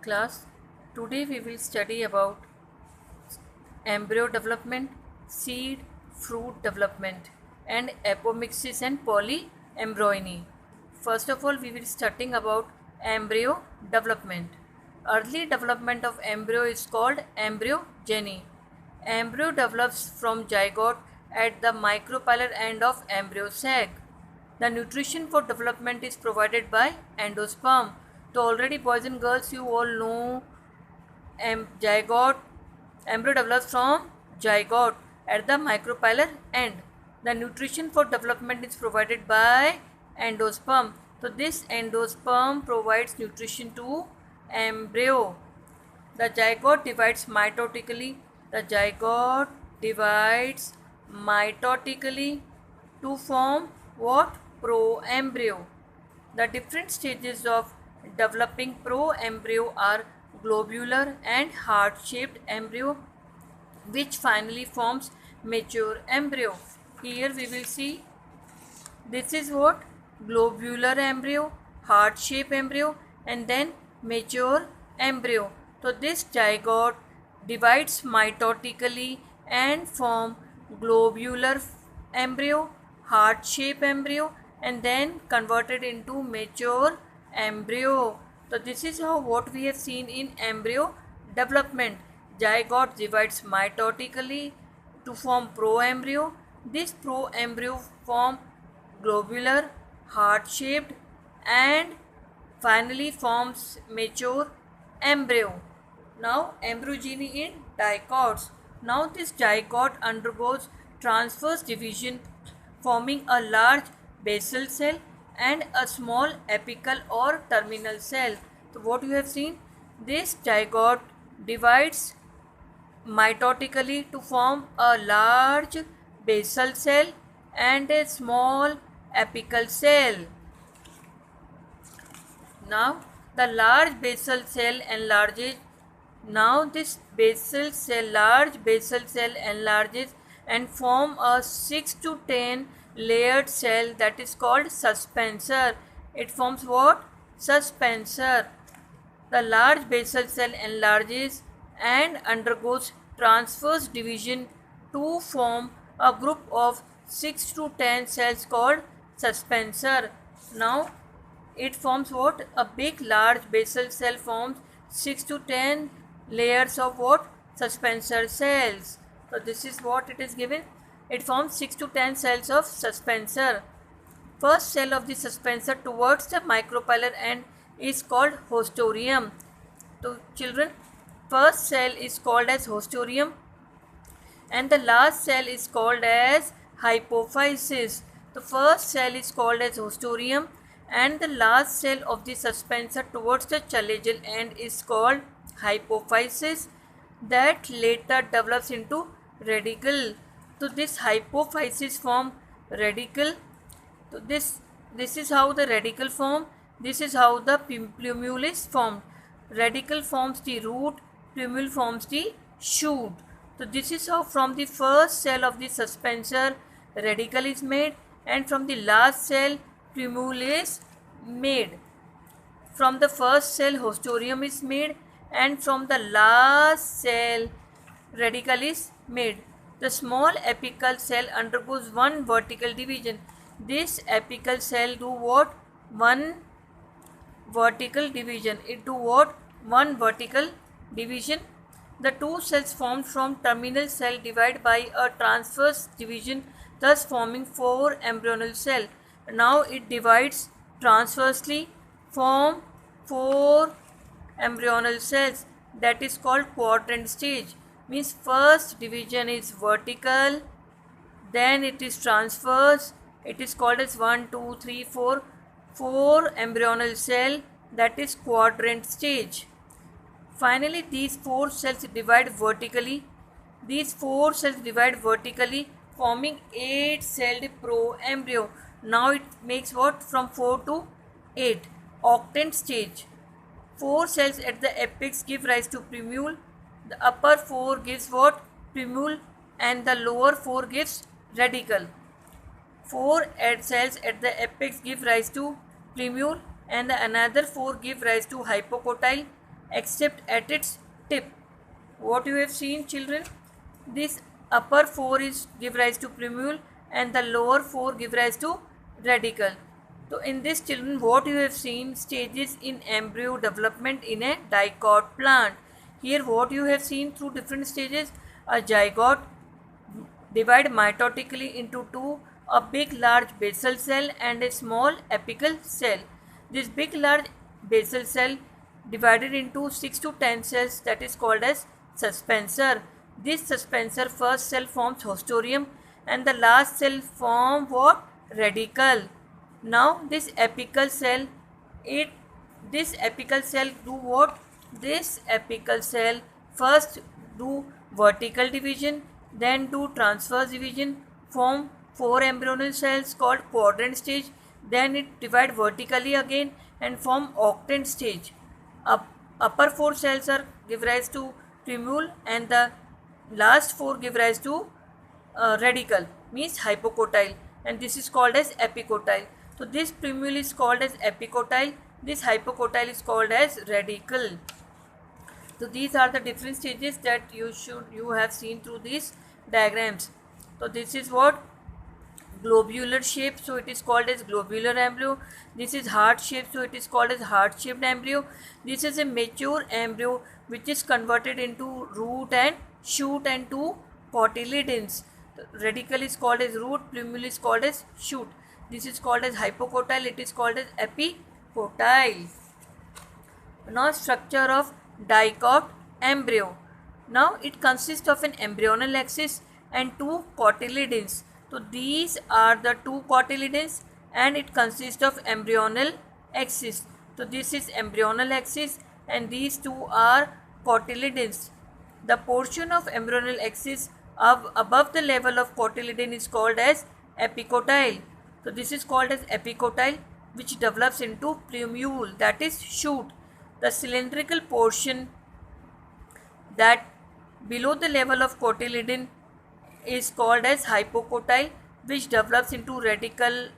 class. Today we will study about embryo development, seed, fruit development and apomixis and polyembryony. First of all, we will studying about embryo development. Early development of embryo is called embryogeny. Embryo develops from zygote at the micropylar end of embryo sac. The nutrition for development is provided by endosperm. So already boys and girls, you all know zygote. Embryo develops from zygote at the micropylar end. The nutrition for development is provided by endosperm. So this endosperm provides nutrition to embryo. The zygote divides mitotically. The zygote divides mitotically to form what? Proembryo. The different stages of developing proembryo are globular and heart-shaped embryo, which finally forms mature embryo. Here we will see this is what? Globular embryo, heart-shaped embryo, and then mature embryo. So this zygote divides mitotically and form globular embryo, heart-shaped embryo, and then converted into mature embryo. So this is how what we have seen in embryo development. Zygote divides mitotically to form proembryo. This proembryo form globular, heart-shaped, and finally forms mature embryo. Now embryogeny in dicots. Now this zygote undergoes transverse division, forming a large basal cell and a small apical or terminal cell. So what you have seen, this zygote divides mitotically to form a large basal cell and a small apical cell. Now the large basal cell enlarges. Now this large basal cell enlarges and form a 6 to 10 layered cell that is called suspensor. It forms what? Suspensor. The large basal cell enlarges and undergoes transverse division to form a group of 6 to 10 cells called suspensor. Now it forms what? A big large basal cell forms 6 to 10 layers of what? Suspensor cells. So this is what it is given. It forms 6 to 10 cells of suspensor. First cell of the suspensor towards the micropylar end is called hostorium. So children, first cell is called as hostorium and the last cell is called as hypophysis. The first cell is called as hostorium and the last cell of the suspensor towards the chalazial end is called hypophysis, that later develops into radicle. So this hypophysis form radicle. So this is how the radicle form. This is how the plumule is formed. Radicle forms the root, plumule forms the shoot. So this is how from the first cell of the suspensor radicle is made and from the last cell plumule is made. From the first cell hostorium is made and from the last cell radicle is made. The small apical cell undergoes one vertical division. This apical cell do what? One vertical division. It do what? One vertical division. The two cells formed from terminal cell divide by a transverse division, thus forming 4 embryonal cell. Now it divides transversely, form 4 embryonal cells, that is called quadrant stage. Means first division is vertical, then it is transverse. It is called as 1, 2, 3, 4 embryonal cell, that is quadrant stage. Finally these 4 cells divide vertically. These 4 cells divide vertically, forming 8 celled proembryo. Now it makes what? From 4 to 8, octant stage. 4 cells at the apex give rise to plumule. The upper 4 gives what? Plumule and the lower 4 gives radicle. 4 cells at the apex give rise to plumule and the another 4 give rise to hypocotyle. except at its tip. What you have seen, children? This upper four is give rise to plumule and the lower four give rise to radicle. So in this, children, what you have seen, stages in embryo development in a dicot plant. Here what you have seen through different stages, a zygote divide mitotically into two, a big large basal cell and a small apical cell. This big large basal cell divided into 6 to 10 cells, that is called as suspensor. This suspensor first cell forms hostorium and the last cell form what? Radicle. Now this apical cell, this apical cell do what? This apical cell first do vertical division, then do transverse division, form 4 embryonal cells called quadrant stage, then it divide vertically again and form octant stage. Upper 4 cells are give rise to plumule and the last 4 give rise to radicle, means hypocotyle, and this is called as epicotyle. So this plumule is called as epicotyle, this hypocotyle is called as radicle. So these are the different stages that you have seen through these diagrams. So this is what? Globular shape, so it is called as globular embryo. This is heart shape, so it is called as heart shaped embryo. This is a mature embryo which is converted into root and shoot and two cotyledons. Radicle is called as root, plumule is called as shoot. This is called as hypocotyle, it is called as epicotyle. Now structure of dicot embryo. Now it consists of an embryonal axis and two cotyledons. So these are the two cotyledons and it consists of embryonal axis. So this is embryonal axis and these two are cotyledons. The portion of embryonal axis above the level of cotyledon is called as epicotyle. So this is called as epicotyle, which develops into plumule, that is shoot. The cylindrical portion that below the level of cotyledon is called as hypocotyle, which develops into radicle.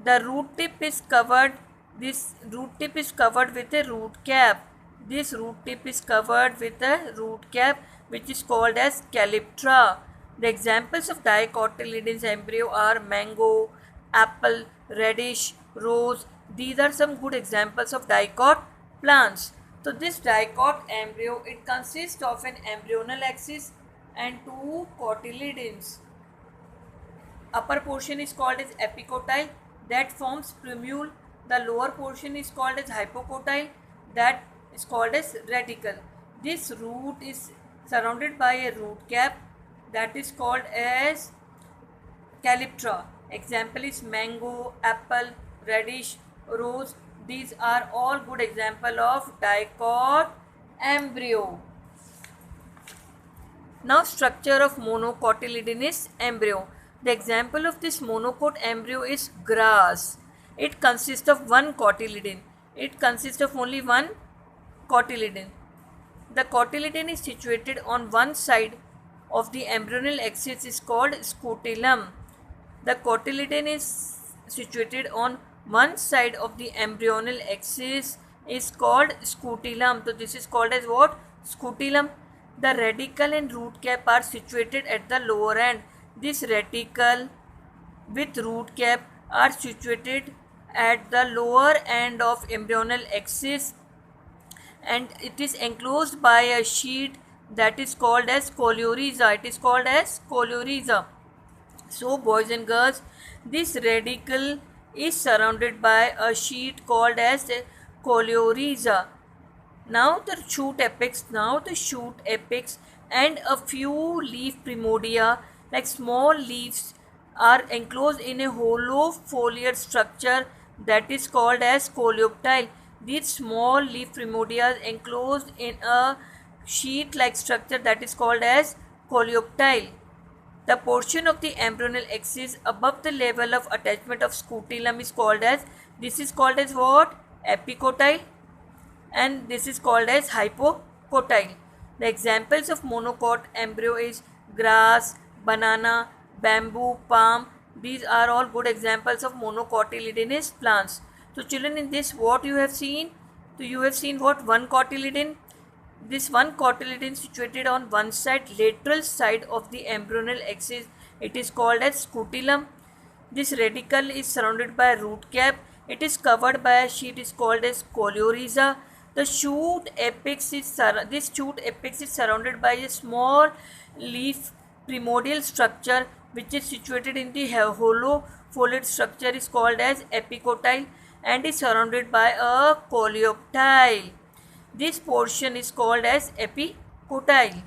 The root tip is covered. This root tip is covered with a root cap. This root tip is covered with a root cap, which is called as calyptra. The examples of dicotyledonous embryo are mango, apple, radish, rose. These are some good examples of dicot plants. So this dicot embryo, it consists of an embryonal axis and two cotyledons. Upper portion is called as epicotyle, that forms plumule. The lower portion is called as hypocotyle, that is called as radicle. This root is surrounded by a root cap, that is called as calyptra. Example is mango, apple, radish, rose. These are all good example of dicot embryo. Now structure of monocotyledonous embryo. The example of this monocot embryo is grass. It consists of one cotyledon. It consists of only one cotyledon. The cotyledon is situated on one side of the embryonal axis is called scutellum. The cotyledon is situated on one side of the embryonal axis is called scutellum. So this is called as what? Scutellum. The radicle and root cap are situated at the lower end. This radicle with root cap are situated at the lower end of embryonal axis and it is enclosed by a sheet that is called as coleorhiza. It is called as coleorhiza. So boys and girls, this radicle is surrounded by a sheet called as coleorhiza. Now the shoot apex, and a few leaf primordia like small leaves are enclosed in a hollow foliar structure that is called as coleoptile. These small leaf primordia are enclosed in a sheet like structure that is called as coleoptile. The portion of the embryonal axis above the level of attachment of scutellum is called as, this is called as what? Epicotyle, and this is called as hypocotyle. The examples of monocot embryo is grass, banana, bamboo, palm. These are all good examples of monocotyledonous plants. So children, in this what you have seen? So you have seen what? One cotyledon. This one cotyledon situated on one side, lateral side of the embryonal axis. It is called as scutellum. This radicle is surrounded by a root cap. It is covered by a sheet is called as coleorhiza. The shoot apex is this shoot apex is surrounded by a small leaf primordial structure which is situated in the hollow foliate structure is called as epicotyle and is surrounded by a coleoptile. This portion is called as epicotyle.